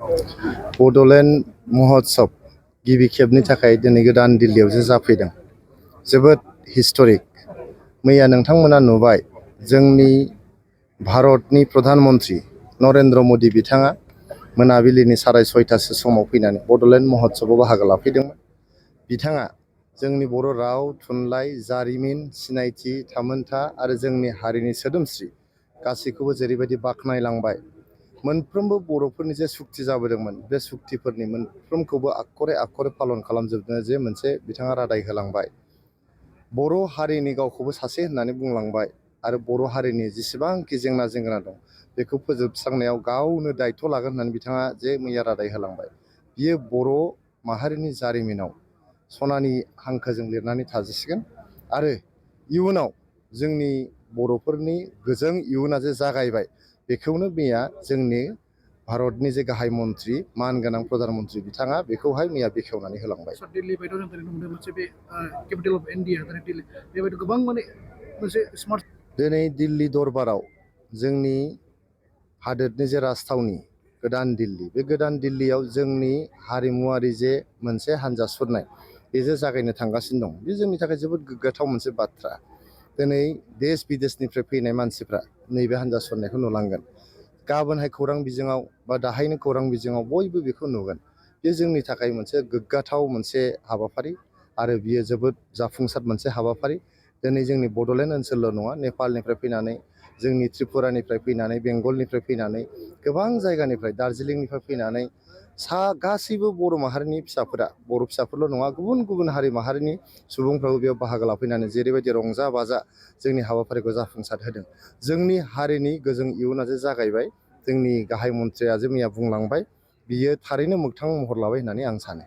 बड'लेण्ड महोत्सव गिबि खेबनि थाखाय दिनै गोदान दिल्लीयाव जाफैदों। जोबोद हिस्टरिक। मैया नोंथांमोना नुबाय जोंनि भारतनि प्रधान मन्त्री नरेन्द्र मदि बिथाङा मोनाबिलिनि 6:30 समाव फैनानै बड'लेण्ड महोत्सवआव बाहागो लाफैदोंमोन। बिथाङा जोंनि बर' राव, थुनलाइ, जारिमिन, सिनायथि, थामोनथा आरो जोंनि हारिनि सोदोमस्रि गासैखौबो जेरैबायदि बाख्नायलांबाय, मोनफ्रोमबो बर'फोरनि जे सुक्ति जाबोदोंमोन बे सुक्तिफोरनि मोनफ्रोमखौबो आखरे आखरे पालन खालामजोबनो जे मोनसे बिथाङा रादाय होलांबाय। बर' हारिनि गावखौबो सासे होननानै बुंलांबाय आरो बर' हारिनि जेसेबांखि जेंना दं बेखौ फोजोबस्रांनायाव गावनो दायथ' लागोन होननानै बिथाङा जे मैया रादाय होलांबाय। बियो बर' माहारिनि जारिमिनाव सनानि हांखोजों लिरनानै थाजासिगोन आरो इयुनाव जोंनि बर'फोरनि गोजों इयुना जे जागायबाय बेखौनो मैया जोंनि भारतनि जे गाहाय मन्त्रि मानगोनां प्रधान मन्त्रि बिथाङा बेखौहाय मैया बेखेवनानै होलांबाय। दिल्ली बायदियाव जों दिनै नुनो मोनदों मोनसे बे केपिटेल अफ इन्डिया दिल्ली बेबायदि गोबां माने मोनसे स्मार्ट दिनै दिल्ली दरबाराव जोंनि हादोरनि जे राजथावनि गोदान दिल्ली, बे गोदान दिल्लीयाव जोंनि हारिमुवारि जे मोनसे हान्जा सुरनाय बेजों जागायनो थांगासिनो दं। बे जोंनि थाखाय जोबोद गोग्गाथाव मोनसे बाथ्रा। दिनै देश बिदेशनिफ्राय फैनाय मानसिफ्रा नैबे हान्जा सुरनायखौ नुलांगोन। गाबोनहाय खौरां बिजोङाव बा दाहायनो खौरां बिजोङाव बयबो बेखौ नुगोन। बे जोंनि थाखाय मोनसे गोग्गाथाव मोनसे हाबाफारि आरो बियो जोबोद जाफुंसार मोनसे हाबाफारि। दिनै जोंनि बड'लेण्ड ओनसोलल' नङा, नेपालनिफ्राय फैनानै, जोंनि त्रिपुरानिफ्राय फैनानै, बेंगलनिफ्राय फैनानै, गोबां जायगानिफ्राय, दार्जिलिंनिफ्राय फैनानै गासैबो बर' माहारिनि फिसाफोरा, बर' फिसाफोरल' नङा, गुबुन गुबुन हारि माहारिनि सुबुंफ्राबो बेयाव बाहागो लाफैनानै जेरैबायदि रंजा बाजा जोंनि हाबाफारिखौ जाफुंसार होदों। जोंनि हारिनि गोजों इयुना जे जागायबाय, जोंनि गाहाय मन्थ्रिया जे मैया बुंलांबाय, बियो थारैनो मोगथां महर लाबाय होननानै आं सानो।